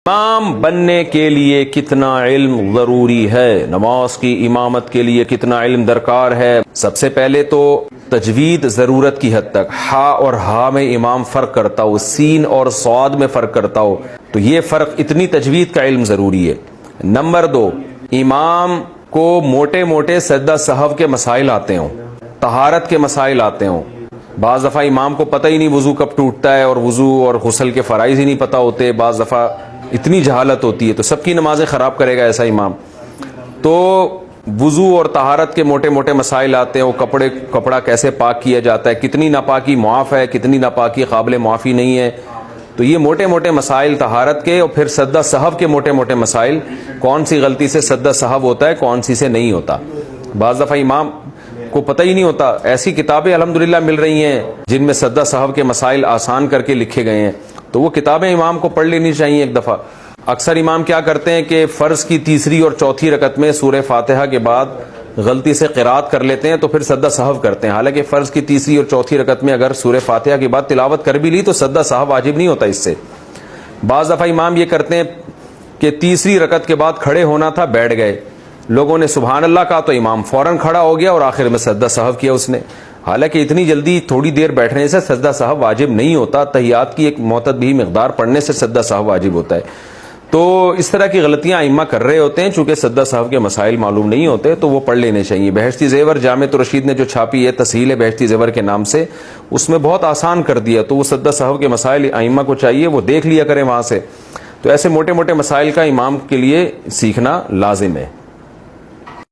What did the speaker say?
امام بننے کے لیے کتنا علم ضروری ہے، نماز کی امامت کے لیے کتنا علم درکار ہے؟ سب سے پہلے تو تجوید ضرورت کی حد تک، ہا اور ہا میں امام فرق کرتا ہو، سین اور صاد میں فرق کرتا ہو، تو یہ فرق اتنی تجوید کا علم ضروری ہے۔ نمبر 2، امام کو موٹے موٹے سجدہ سہو کے مسائل آتے ہوں، طہارت کے مسائل آتے ہوں۔ بعض دفعہ امام کو پتہ ہی نہیں وضو کب ٹوٹتا ہے، اور وضو اور غسل کے فرائض ہی نہیں پتہ ہوتے، بعض دفعہ اتنی جہالت ہوتی ہے، تو سب کی نمازیں خراب کرے گا ایسا امام۔ تو وضو اور طہارت کے موٹے موٹے مسائل آتے ہیں، وہ کپڑا کیسے پاک کیا جاتا ہے، کتنی ناپاکی معاف ہے، کتنی ناپاکی قابل معافی نہیں ہے، تو یہ موٹے موٹے مسائل طہارت کے، اور پھر سجدہ سہو کے موٹے موٹے مسائل، کون سی غلطی سے سجدہ سہو ہوتا ہے، کون سی سے نہیں ہوتا۔ بعض دفعہ امام کو پتہ ہی نہیں ہوتا۔ ایسی کتابیں الحمدللہ مل رہی ہیں جن میں سجدہ سہو کے مسائل آسان کر کے لکھے گئے ہیں، تو وہ کتابیں امام کو پڑھ لینی چاہیے ایک دفعہ۔ اکثر امام کیا کرتے ہیں کہ فرض کی تیسری اور چوتھی رکعت میں سورہ فاتحہ کے بعد غلطی سے قرات کر لیتے ہیں، تو پھر سجدہ سہو کرتے ہیں، حالانکہ فرض کی تیسری اور چوتھی رکعت میں اگر سورہ فاتحہ کے بعد تلاوت کر بھی لی تو سجدہ سہو واجب نہیں ہوتا اس سے۔ بعض دفعہ امام یہ کرتے ہیں کہ تیسری رکعت کے بعد کھڑے ہونا تھا، بیٹھ گئے، لوگوں نے سبحان اللہ کہا تو امام فوراً کھڑا ہو گیا اور آخر میں سجدہ سہو کیا اس نے، حالانکہ اتنی جلدی تھوڑی دیر بیٹھنے سے سجدہ سہو واجب نہیں ہوتا، تحیات کی ایک معتدل مقدار پڑھنے سے سجدہ سہو واجب ہوتا ہے۔ تو اس طرح کی غلطیاں ائمہ کر رہے ہوتے ہیں، چونکہ سجدہ سہو کے مسائل معلوم نہیں ہوتے تو وہ پڑھ لینے چاہیے۔ بہشتی زیور جامع رشید نے جو چھاپی ہے تسہیل بہشتی زیور کے نام سے، اس میں بہت آسان کر دیا، تو وہ سجدہ سہو کے مسائل ائمہ کو چاہیے وہ دیکھ لیا کریں وہاں سے۔ تو ایسے موٹے موٹے مسائل کا امام کے لیے سیکھنا لازم ہے۔